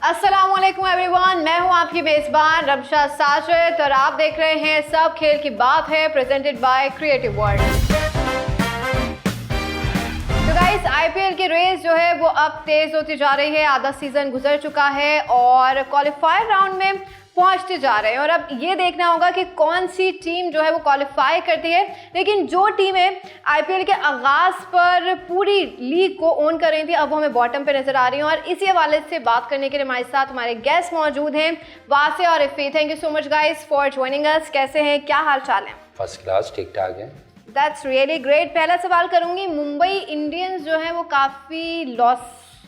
अस्सलामुअलैकुम एवरीवन, मैं हूं आपकी मेजबान रमशा साजिद और आप देख रहे हैं सब खेल की बात है प्रेजेंटेड बाय क्रिएटिव वर्ल्ड। तो गाइस, आईपीएल की रेस जो है वो अब तेज होती जा रही है। आधा सीजन गुजर चुका है और क्वालिफायर राउंड में पहुंचते जा रहे हैं और अब ये देखना होगा कि कौन सी टीम जो है वो क्वालिफाई करती है। लेकिन जो टीमें आईपीएल के आगाज पर पूरी लीग को ओन कर रही थी अब वो हमें बॉटम पे नजर आ रही हैं और इसी हवाले से बात करने के लिए हमारे साथ हमारे गेस्ट मौजूद हैं, वासे और इफ़ी। Thank you so much guys for joining us. कैसे हैं, क्या हाल चाल है? फर्स्ट क्लास, ठीक ठाक है। That's really great. पहला सवाल करूंगी, मुंबई इंडियंस जो है वो काफ़ी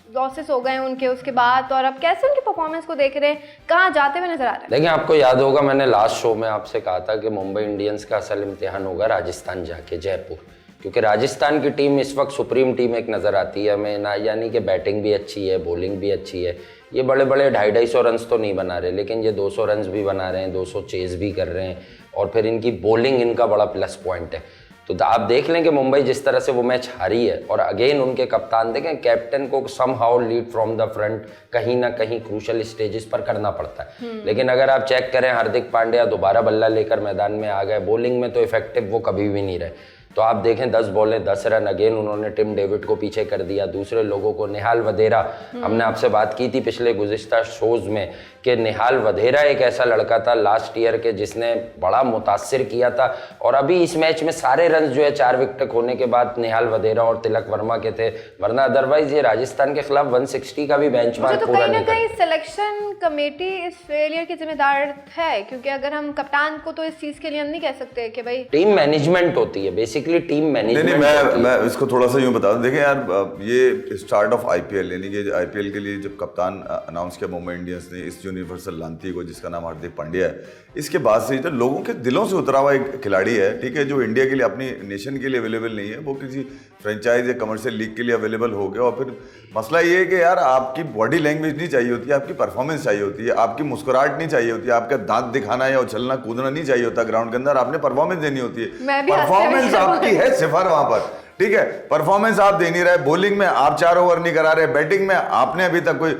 लॉसेस हो गए हैं उनके उसके बाद, और अब कैसे उनकी परफॉर्मेंस को देख रहे हैं, कहाँ जाते हुए नजर आ रहे हैं? देखिए, आपको याद होगा मैंने लास्ट शो में आपसे कहा था कि मुंबई इंडियंस का असल इम्तिहान होगा राजस्थान जाके, जयपुर, क्योंकि राजस्थान की टीम इस वक्त सुप्रीम टीम एक नज़र आती है हमें ना, यानी कि बैटिंग भी अच्छी है, बॉलिंग भी अच्छी है। ये बड़े बड़े 250-250 रन तो नहीं बना रहे, लेकिन ये 200 रन भी बना रहे हैं, 200 चेज भी कर रहे हैं और फिर इनकी बॉलिंग इनका बड़ा प्लस पॉइंट है। तो आप देख लें कि मुंबई जिस तरह से वो मैच हारी है और अगेन उनके कप्तान देखें, कैप्टन को somehow lead from the front कहीं ना कहीं क्रूशल स्टेजेस पर करना पड़ता है। लेकिन अगर आप चेक करें, हार्दिक पांड्या दोबारा बल्ला लेकर मैदान में आ गए, बॉलिंग में तो इफेक्टिव वो कभी भी नहीं रहे। तो आप देखें 10 बॉलें 10 रन, अगेन उन्होंने टिम डेविड को पीछे कर दिया, दूसरे लोगों को, निहाल वधेरा, हमने आपसे बात की थी पिछले गुज़िश्ता शोज़ में कि निहाल वधेरा एक ऐसा लड़का था लास्ट ईयर के जिसने बड़ा मुतासिर किया था और अभी इस मैच में सारे रन जो है 4 विकेट खोने के बाद निहाल वधेरा और तिलक वर्मा के थे, वरना अदरवाइज ये राजस्थान के खिलाफ 160 का भी बेंचमार्क तो पूरा कहीं ना नहीं कहीं सिलेक्शन कमेटी इस फेलियर की जिम्मेदार है, क्योंकि अगर हम कप्तान को तो इस चीज के लिए हम नहीं कह सकते कि भाई टीम मैनेजमेंट होती है, बेसिकली टीम मैनेजमेंट। नहीं, मैं इसको थोड़ा सा यूँ बता दूं। देखिए यार, ये स्टार्ट ऑफ आईपीएल, यानी कि आईपीएल के लिए जब कप्तान अनाउंस किया मुंबई इंडियंस ने इस यूनिवर्सल लांती को, जिसका नाम हार्दिक पांड्या है, इसके बाद से जो लोगों के दिलों से उतरा हुआ एक खिलाड़ी है, ठीक है, जो इंडिया के लिए, अपनी नेशन के लिए अवेलेबल नहीं है, वो किसी फ्रेंचाइज या कमर्शियल लीग के लिए अवेलेबल हो गया। और फिर मसला ये है कि यार आपकी बॉडी लैंग्वेज नहीं चाहिए होती है, आपकी परफॉर्मेंस चाहिए होती है, आपकी मुस्कुराहट नहीं चाहिए होती है, आपका दांत दिखाना या उछलना कूदना नहीं चाहिए होता ग्राउंड के अंदर, आपने परफॉर्मेंस देनी होती है। परफॉर्मेंस आपकी है सिफर वहां पर, ठीक है, परफॉर्मेंस आप दे नहीं रहे। बॉलिंग में आप 4 ओवर नहीं करा रहे, बैटिंग में आपने अभी तक कोई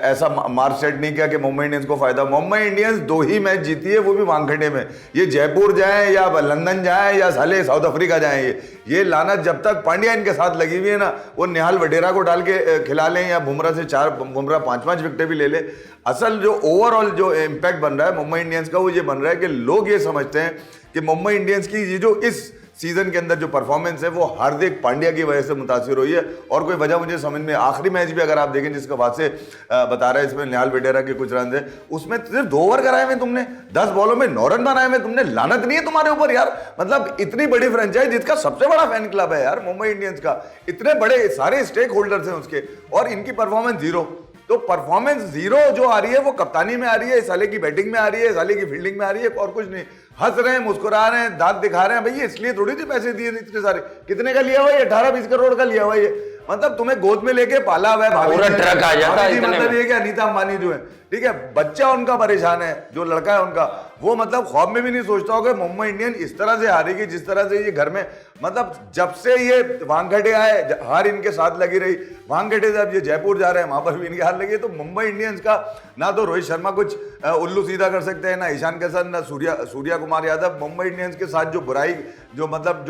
ऐसा मार्क सेट नहीं किया कि मुंबई इंडियंस को फायदा। मुंबई इंडियंस 2 ही मैच जीती है, वो भी वानखेड़े में। ये जयपुर जाए या लंदन जाए या साले साउथ अफ्रीका जाए, ये लानत जब तक पांड्या इनके साथ लगी हुई है ना, वो निहाल वडेरा को डाल के खिला लें या बुमराह से 5-5 विकेटें भी ले ले, असल जो ओवरऑल जो इम्पैक्ट बन रहा है मुंबई इंडियंस का वो ये बन रहा है कि लोग ये समझते हैं कि मुंबई इंडियन्स की ये जो इस सीजन के अंदर जो परफॉर्मेंस है वो हार्दिक पांड्या की वजह से मुतासिर हुई है, और कोई वजह मुझे समझ में। आखिरी मैच भी अगर आप देखें जिसका बात से बता रहा है, इसमें निहाल वडेरा के कुछ रन है, उसमें सिर्फ 2 ओवर कराए हुए तुमने, 10 बॉलों में 9 रन बनाए हुए तुमने। लानत नहीं है तुम्हारे ऊपर यार? मतलब इतनी बड़ी फ्रेंचाइज जिसका सबसे बड़ा फैन क्लब है यार मुंबई इंडियंस का, इतने बड़े सारे स्टेक होल्डर्स हैं उसके, और इनकी परफॉर्मेंस 0। तो परफॉर्मेंस 0 जो आ रही है वो कप्तानी में आ रही है, इस साले की बैटिंग में आ रही है, इस साले की फील्डिंग में आ रही है, और कुछ नहीं। हंस रहे हैं, मुस्कुरा रहे हैं, दांत दिखा रहे हैं, भैया इसलिए थोड़ी सी पैसे दिए इतने सारे। कितने का लिया हुआ है? 18-20 करोड़ का लिया हुआ है। मतलब तुम्हें गोद में लेके पाला हुआ है, पूरा ट्रक आ जाता है। मतलब ये कि अनीता अंबानी जो है, ठीक है, बच्चा उनका परेशान है, जो लड़का है उनका, वो मतलब ख्वाब में भी नहीं सोचता होगा मुंबई इंडियन इस तरह से हारेगी जिस तरह से ये घर में, मतलब जब से ये वानखेड़े आए हार इनके साथ लगी रही। वानखेड़े जब ये जयपुर जा रहे हैं वहां पर भी इनकी हार लगी है। तो मुंबई इंडियंस का ना तो रोहित शर्मा कुछ उल्लू सीधा कर सकते हैं, ना ईशान किशन, ना सूर्या कुमार यादव। मुंबई इंडियंस के साथ जो बुराई, जो मतलब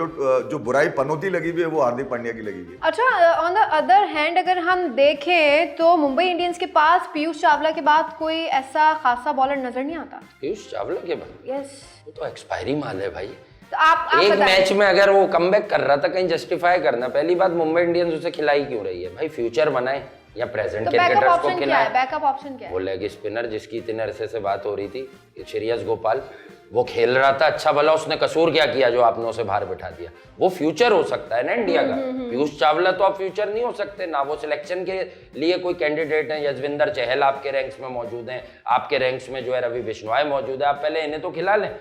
जो बुराई पनौती लगी हुई है वो हार्दिक पांड्या की लगी हुई है। अच्छा, ऑन द अदर हैंड अगर हम देखें तो मुंबई इंडियंस के पास पीयूष चावला के बाद कोई ऐसा खासा बॉलर नजर नहीं आता। पीयूष चावला के बाद यस, वो तो एक्सपायरी माल है भाई। तो आप एक मैच में अगर वो कमबैक कर रहा था, कहीं जस्टिफाई करना। पहली बात, मुंबई इंडियंस उसे खिलाई क्यों रही है भाई? फ्यूचर बनाए या प्रेजेंट तो क्रिकेटर्स को खिलाए। बैकअप ऑप्शन क्या है? वो लेग स्पिनर जिसकी इतने अरसे से बात हो रही थी, श्रेयस गोपाल, वो खेल रहा था अच्छा भला, उसने कसूर क्या किया जो आपने उसे बाहर बिठा दिया? वो फ्यूचर हो सकता है ना इंडिया का। पीयूष चावला तो आप फ्यूचर नहीं हो सकते ना, वो सिलेक्शन के लिए कोई कैंडिडेट है। यजविंदर चहल आपके रैंक्स में मौजूद हैं, आपके रैंक्स में जो है रवि बिश्नोई मौजूद है, आप पहले इन्हें तो खिला लें।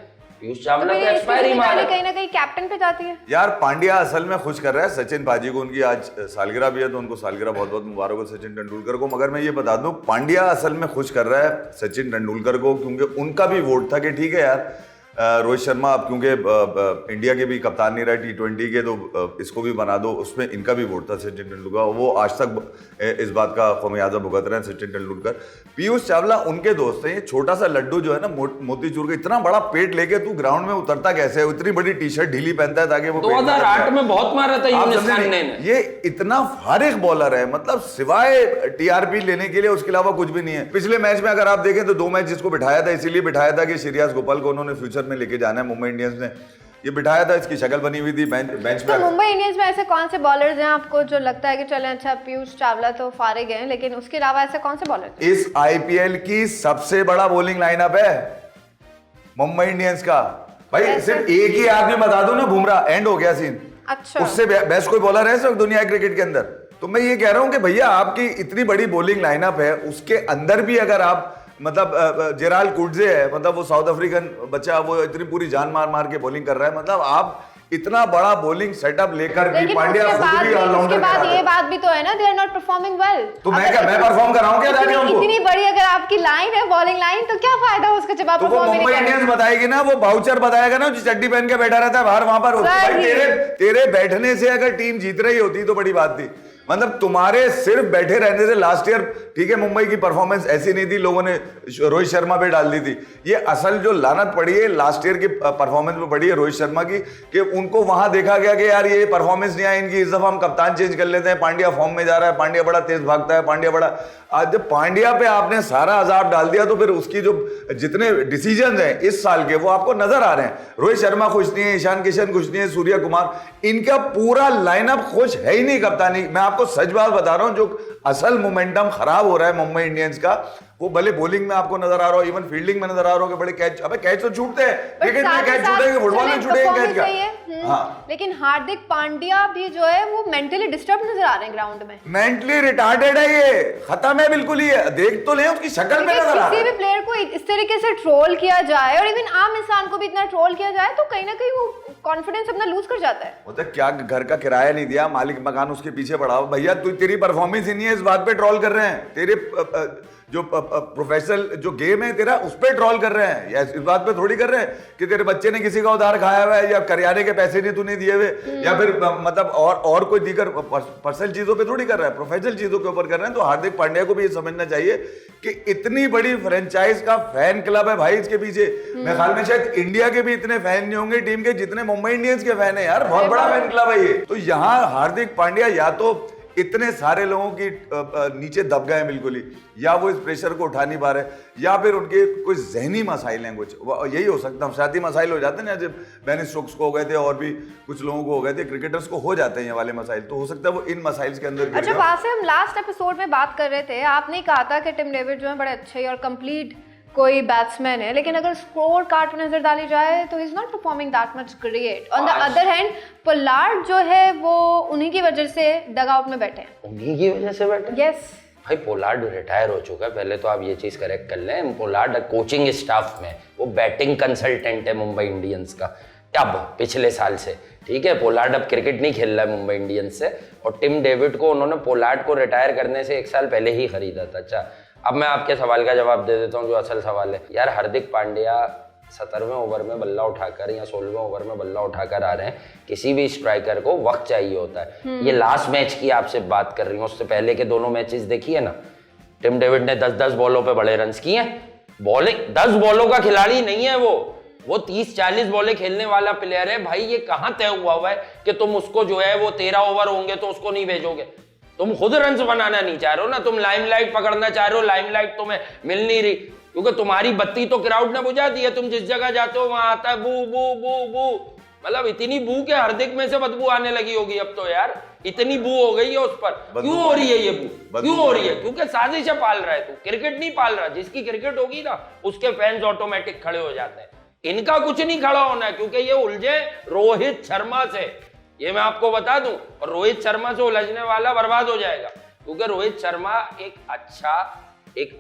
पीयूष चावला तो एक्सपायरी मार है, कहीं ना कहीं कैप्टन पे जाती है यार। पांड्या असल में खुश कर रहा है सचिन पाजी को, उनकी आज सालगिरह भी है, तो उनको सालगिरह बहुत बहुत मुबारक हो सचिन तेंदुलकर को। मगर मैं ये बता दूं, पांड्या असल में खुश कर रहा है सचिन तेंदुलकर को, क्योंकि उनका भी वोट था कि ठीक है यार, रोहित शर्मा अब क्योंकि इंडिया के भी कप्तान नहीं रहा T20 के, तो इसको भी बना दो, उसमें इनका भी वोट था सचिन तेंदुलकर, वो आज तक इस बात का खमियाजा भुगत रहे हैं सचिन तेंदुलकर। पीयूष चावला उनके दोस्त हैं। ये छोटा सा लड्डू जो है ना मोतीचूर का, इतना बड़ा पेट लेके तू ग्राउंड में उतरता कैसे है? इतनी बड़ी टी शर्ट ढीली पहनता है ताकि वो 2008 में बहुत मारा था यूनुस खान ने। ये इतना फारिग बॉलर है, मतलब सिवाय टीआरपी लेने के लिए उसके अलावा कुछ भी नहीं है। पिछले मैच में अगर आप देखें तो 2 मैच जिसको बिठाया था, इसीलिए बिठाया था कि श्रेयस गोपाल को उन्होंने फ्यूचर में लेके जाना है मुंबई इंडियंस ने, ये बिठाया था, इसकी शक्ल बनी हुई थी बेंच तो मुंबई इंडियंस में ऐसे कौन से बॉलर्स हैं आपको जो लगता है कि चलें अच्छा पीयूष चावला तो फारिग हैं, लेकिन उसके अलावा ऐसे कौन से बॉलर? इस आईपीएल की सबसे बड़ा बॉलिंग लाइनअप है मुंबई इंडियंस का भाई। सिर्फ एक ही आदमी बता दो ना, बुमराह, एंड हो गया सीन। अच्छा, उससे बेस्ट कोई बॉलर है इस वक्त दुनिया क्रिकेट के अंदर? तो मैं ये कह रहा हूं कि भैया आपकी इतनी बड़ी बॉलिंग लाइनअप है, उसके अंदर भी अगर आप मतलब जेराल्ड कुडजे है, मतलब वो साउथ अफ्रीकन बच्चा, वो इतनी पूरी जान मार मार के बॉलिंग कर रहा है, मतलब आप इतना बड़ा बॉलिंग सेटअप लेकर भी पांड्या खुद भी ऑलराउंडर के बाद ये बात भी तो है ना, they are not performing well. तो मैं परफॉर्म कर रहा हूं क्या जाके उनको? इतनी बड़ी अगर आपकी लाइन है बॉलिंग लाइन, तो क्या फायदा उसका जब आप परफॉर्म नहीं करेंगे? मुंबई इंडियंस बताएगी ना, वो बाउचर बताएगा ना, जो चड्डी पहन के बैठा रहता है बाहर, वहां पर भाई तेरे बैठने से अगर टीम जीत रही होती तो बड़ी बात थी। मतलब तुम्हारे सिर्फ बैठे रहने से लास्ट ईयर ठीक है मुंबई की परफॉर्मेंस ऐसी नहीं थी, लोगों ने रोहित शर्मा पे डाल दी थी। ये असल जो लानत पड़ी है लास्ट ईयर की परफॉर्मेंस पे पड़ी है रोहित शर्मा की, कि उनको वहां देखा गया कि यार ये परफॉर्मेंस नहीं आई इनकी, इस दफा हम कप्तान चेंज कर लेते हैं, पांड्या फॉर्म में जा रहा है, पांड्या बड़ा तेज भागता है, पांड्या बड़ा। आज जब पांड्या पे आपने सारा अजाब डाल दिया तो फिर उसकी जो जितने डिसीजन हैं इस साल के वो आपको नजर आ रहे हैं। रोहित शर्मा खुश नहीं है, ईशान किशन खुश नहीं है, सूर्य कुमार, इनका पूरा लाइनअप खुश है ही नहीं कप्तानी। मैं आपको सच बात बता रहा हूं, जो असल मोमेंटम खराब हो रहा है मुंबई इंडियंस का, वो भले बॉलिंग में आपको नजर आ रहा हो, इवन फील्डिंग में नजर आ रहा हो कि बड़े कैच, अबे कैच तो छूटते हैं, क्रिकेट में कैच छूटेंगे, फुटबॉल में छूटेंगे कैच का। हाँ, लेकिन हार्दिक पांड्या भी जो है वो मेंटली डिस्टर्ब नजर आ रहे हैं ग्राउंड में। मेंटली रिटार्डेड है, ये खत्म है बिल्कुल। ये देख तो ले उसकी शक्ल में नजर आ रहा है। किसी भी प्लेयर को इस तरीके से ट्रोल किया जाए और इवन आम इंसान को भी इतना ट्रोल किया जाए तो कहीं ना कहीं वो कॉन्फिडेंस अपना लूज कर जाता है। वो तो क्या घर का किराया नहीं दिया, मालिक मकान उसके पीछे पड़ा, भैया तू तेरी परफॉर्मेंस ही नहीं है, इस बात पे ट्रोल कर रहे हैं। तेरे जो प्रोफेशनल जो गेम है तेरा, उस पर ट्रोल कर रहे हैं, या इस बात पे थोड़ी कर रहे हैं कि तेरे बच्चे ने किसी का उधार खाया हुआ है, या करियाने के पैसे नहीं तूने दिए हुए, या फिर मतलब और कोई दीगर पर्सनल चीजों पे थोड़ी कर रहा है, प्रोफेशनल चीजों के ऊपर कर रहे हैं। तो हार्दिक पांड्या को भी ये समझना चाहिए कि इतनी बड़ी फ्रेंचाइज का फैन क्लब है भाई इसके पीछे। मेरे ख्याल में शायद इंडिया के भी इतने फैन नहीं होंगे टीम के जितने मुंबई इंडियंस के फैन है यार, बहुत बड़ा फैन क्लब है ये। तो यहाँ हार्दिक पांड्या या तो इतने सारे लोगों की नीचे दब गए हैं बिल्कुल ही, या वो इस प्रेशर को उठा नहीं पा रहे, या फिर उनके कोई जहनी मसाइल हैं कुछ, यही हो सकता है। नफसियाती मसाइल हो जाते हैं ना, जब बेन स्टोक्स को हो गए थे और भी कुछ लोगों को हो गए थे, क्रिकेटर्स को हो जाते हैं ये वाले मसाइल, तो हो सकता है वो इन मसाइल के अंदर। अच्छा, वहां से हम लास्ट एपिसोड में बात कर रहे थे, आपने कहा था कि टिम डेविड जो है बड़े अच्छे और कंप्लीट कोई बैट्समैन है, लेकिन अगर स्कोर कार्ड पर नजर डाली जाए तो he is not performing that much great. On the other hand Pollard जो है वो उन्हीं की वजह से डग आउट में बैठे हैं। उन्हीं की वजह से बैठे? यस भाई पोलार्ड रिटायर हो चुका है, पहले तो आप ये चीज करेक्ट कर लें। पोलार्ड कोचिंग स्टाफ में वो बैटिंग कंसल्टेंट है मुंबई इंडियंस का, अब पिछले साल से, ठीक है। पोलार्ड अब क्रिकेट नहीं खेल रहा है मुंबई इंडियंस से, और टिम डेविड को उन्होंने पोलार्ड को रिटायर करने से 1 साल पहले ही खरीदा था। अच्छा, अब मैं आपके सवाल का जवाब दे देता हूँ जो असल सवाल है। यार हार्दिक पांड्या 17वें ओवर में बल्ला उठाकर या 16वें ओवर में बल्ला उठाकर आ रहे हैं। किसी भी स्ट्राइकर को वक्त चाहिए होता है। ये लास्ट मैच की आपसे बात कर रही हूँ, उससे पहले के दोनों मैचेस देखिए ना, टिम डेविड ने 10-10 बॉलों पे बड़े रन्स किए हैं। बॉलिंग 10 बॉलों का खिलाड़ी नहीं है वो 30-40 बॉलें खेलने वाला प्लेयर है भाई। ये कहाँ तय हुआ है कि तुम उसको जो है वो 13 ओवर होंगे तो उसको नहीं भेजोगे? तुम खुद रन्स बनाना नहीं चाह रहे हो ना, तुम लाइमलाइट पकड़ना चाह रहे हो, लाइमलाइट तुम्हें मिल नहीं रही, क्योंकि तुम्हारी बत्ती तो क्राउड ने बुझा दी है। तुम जिस जगह जाते हो वहां आता है बू बू बू बू, मतलब इतनी बू के हार्दिक में से बदबू आने लगी होगी अब तो यार, इतनी बू हो गई है उस पर। क्यों हो रही है ये बू? क्यों हो रही है? क्योंकि साजिश पाल रहा है तू, क्रिकेट नहीं पाल रहा। जिसकी क्रिकेट होगी ना उसके फैंस ऑटोमेटिक खड़े हो जाते हैं। इनका कुछ नहीं खड़ा होना है, क्योंकि ये उलझे रोहित शर्मा से, ये मैं आपको बता दूं। और रोहित शर्मा से उलझने वाला बर्बाद हो जाएगा, क्योंकि रोहित शर्मा एक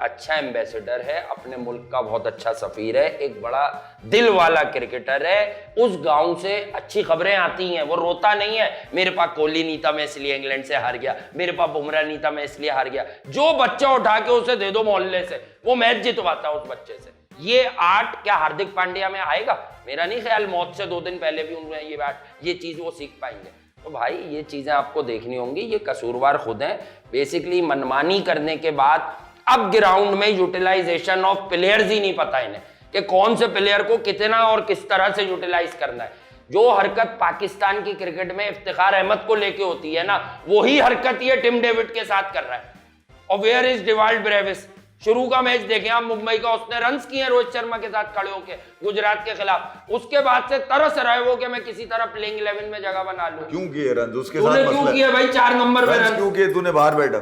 अच्छा एम्बेसडर है, अपने मुल्क का बहुत अच्छा सफीर है, एक बड़ा दिल वाला क्रिकेटर है। उस गांव से अच्छी खबरें आती हैं, वो रोता नहीं है मेरे पास कोहली नहीं था मैं इसलिए इंग्लैंड से हार गया, मेरे पास बुमराह नहीं था मैं इसलिए हार गया। जो बच्चा उठा के उसे दे दो मोहल्ले से, वो मैच जितवाता उस बच्चे से। ये आर्ट क्या हार्दिक पांड्या में आएगा? मेरा नहीं ख्याल मौत से 2 दिन पहले भी उन्हें ये चीज वो सीख पाएंगे। तो भाई ये चीजें आपको देखनी होंगी, ये कसूरवार खुद हैं। बेसिकली मनमानी करने के बाद अब ग्राउंड में यूटिलाइजेशन ऑफ प्लेयर्स ही नहीं पता इन्हें कि कौन से प्लेयर को कितना और किस तरह से यूटिलाइज करना है। जो हरकत पाकिस्तान की क्रिकेट में इफ्तिखार अहमद को लेके होती है ना, वही हरकत ये टिम डेविड के साथ कर रहा है। और वेयर इज डिवाल्ड ब्रेविस? शुरू का मैच देखें आप मुंबई का, उसने रन्स किए रोहित शर्मा के साथ खड़े होके गुजरात के खिलाफ। उसके बाद से तरस रहा है वो कि मैं किसी तरह प्लेइंग 11 में जगह बना लूं। क्यों किए रन उसके तूने साथ? क्यों किए भाई 4 नंबर पे रन? क्यों किए? तूने बाहर बैठा।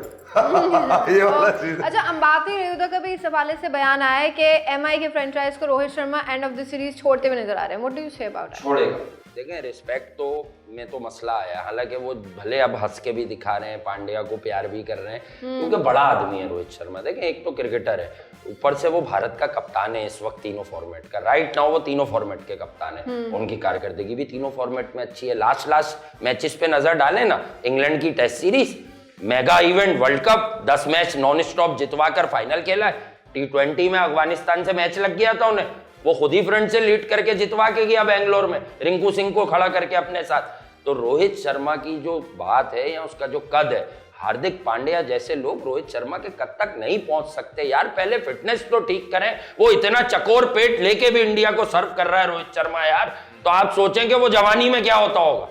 ये वाला चीज। अच्छा, अंबाती रेउदा का भी इस हवाले से बयान आया है कि एमआई के फ्रेंचाइज को Rohit Sharma end of the series छोड़ते हुए नजर आ रहे हैं। What do you say about it? छोड़ेगा। देखें, रिस्पेक्ट तो में तो मसला आया, हालांकि वो भले अब हंस के भी दिखा रहे हैं, पांड्या को प्यार भी कर रहे हैं क्योंकि बड़ा आदमी है रोहित शर्मा। देखें, एक तो क्रिकेटर है, ऊपर से वो भारत का कप्तान है इस वक्त तीनों फॉर्मेट का। राइट नाउ वो तीनों फॉर्मेट के कप्तान है। उनकी कारकर्दगी भी तीनों फॉर्मेट में अच्छी है। लास्ट मैचेस पे नजर डालें ना, इंग्लैंड की test series, mega event World Cup, 10 match non stop जितवा कर फाइनल खेला है। T20 में अफगानिस्तान से मैच लग गया था उन्हें, वो खुद ही फ्रंट से लीड करके जितवा के गया बेंगलोर में, रिंकू सिंह को खड़ा करके अपने साथ। तो रोहित शर्मा की जो बात है या उसका जो कद है, हार्दिक पांड्या जैसे लोग रोहित शर्मा के कद तक नहीं पहुंच सकते यार। पहले फिटनेस तो ठीक करें। वो इतना चकोर पेट लेके भी इंडिया को सर्व कर रहा है रोहित शर्मा यार, तो आप सोचें कि वो जवानी में क्या होता होगा।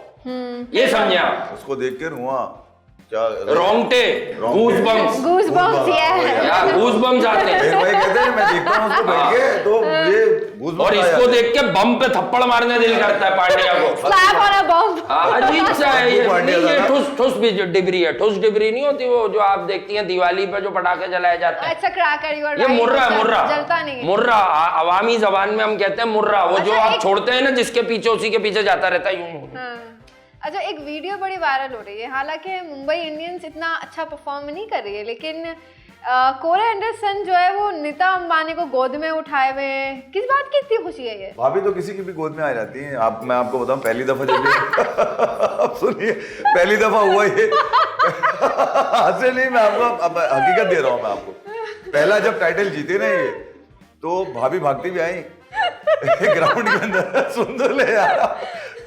ये समझे आप? उसको देख कर हुआ क्या रोंगटे, गूज़बम्स, गूज़बम्स गूज़बम्स आते हैं। मेरे भाई कहते हैं मैं देखता हूँ उसको बैठ के तो मुझे गूज़बम्स और इसको देख के बम पे थप्पड़ मारने दिल करता है पांड्या को। स्लैप ऑन अ बम। अजीब सा है ये ठुस भी डिबरी है। ठुस डिबरी नहीं होती वो जो आप देखती हैं दिवाली पे जो पटाखे जलाए जाते हैं। अच्छा, क्रैकर, यू आर ये राइट। मुर्रा है, मुर्रा जलता नहीं है। मुर्रा अवामी जबान में हम कहते हैं मुर्रा। वो जो अच्छा, आप छोड़ते हैं ना, जिसके पीछे उसी के पीछे जाता रहता है यूं। हाँ। अच्छा, एक वीडियो बड़ी वायरल हो रही है, हालांकि मुंबई इंडियंस इतना अच्छा परफॉर्म नहीं कर रही है, लेकिन कोरे एंडरसन जो है वो नीता अंबानी को गोद में उठाए हुए हैं। किस बात की इतनी खुशी है ये? भाभी तो किसी की भी गोद में आ जाती है। मैं आपको बताऊं, पहली दफा जब अब सुनिए, पहली दफा हुआ ये हंसे नहीं, मैं आपको अब हकीकत दे रहा हूँ। मैं आपको पहला जब टाइटल जीते ना ये, तो भाभी भागती भी आई ग्राउंड के अंदर। सुन तो ले यार,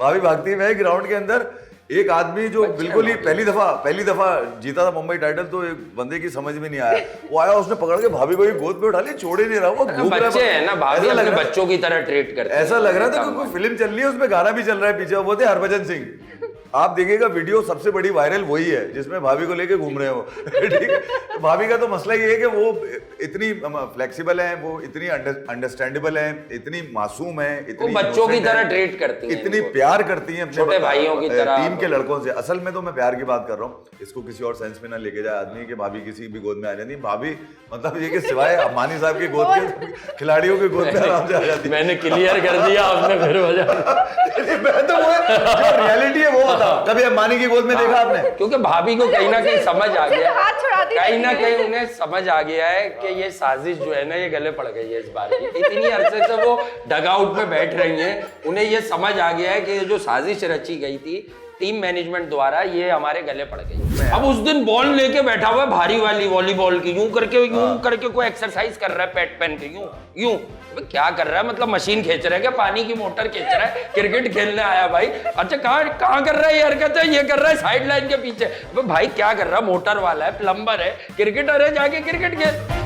भाभी भागती हुई आई ग्राउंड के अंदर। एक आदमी जो बिल्कुल ही पहली दफा जीता था मुंबई टाइटल, तो एक बंदे की समझ में नहीं आया, वो आया, उसने पकड़ के भाभी को ही गोद में उठा लिया, छोड़ ही नहीं रहा। वो घूम रहा है, बच्चे हैं ना, भाभी अपने बच्चों की तरह ट्रीट करते हैं। ऐसा लग रहा था कि कोई फिल्म चल रही है, उसमें गाना भी चल रहा है पीछे। वो थे हरभजन सिंह। आप देखिएगा वीडियो, सबसे बड़ी वायरल वही है जिसमें भाभी को लेके घूम रहे हो। ठीक है, तो भाभी का तो मसला ये है कि वो इतनी फ्लेक्सिबल है, वो इतनी अंडरस्टैंडेबल है, इतनी मासूम है, इतनी बच्चों की तरह ट्रीट करती हैं, इतनी प्यार करती हैं अपने छोटे भाइयों की तरह, टीम के लड़कों से। असल में तो मैं प्यार की बात कर रहा हूँ, इसको किसी और सेंस में ना लेके जाए आदमी कि भाभी किसी भी गोद में आ जाती। भाभी मतलब ये कि सिवाय अम्बानी साहब की गोद के खिलाड़ियों के गोद में आराम से आ जाती। मैंने क्लियर कर दिया, आपने फिर मैं तो वो जो रियलिटी है वो बताओ। कभी अम्बानी की गोद में देखा आपने? क्योंकि भाभी को कहीं ना कहीं समझ आ गया, हाथ छुड़ाती कहीं ना कहीं उन्हें समझ आ गया है कि ये साजिश जो है ना, ये गले पड़ गई है इस बार की। इतनी अरसे से वो डगआउट में बैठ रही हैं, उन्हें ये समझ आ गया है कि ये जो साजिश रची गई थी टीम मैनेजमेंट द्वारा, ये हमारे गले पड़ गई। अब उस दिन बॉल लेके बैठा हुआ है भारी वाली वॉलीबॉल की, यूं करके कोई एक्सरसाइज कर रहा है पैट पहन के, यूं क्या कर रहा है? मतलब मशीन खींच रहा है क्या? पानी की मोटर खींच रहा है? क्रिकेट खेलने आया भाई? अच्छा, कहाँ कर रहा है ये हरकत? ये कर रहा है साइड लाइन के पीछे। भाई क्या कर रहा है? मोटर वाला है, प्लम्बर है, क्रिकेटर है, जाके क्रिकेट खेल।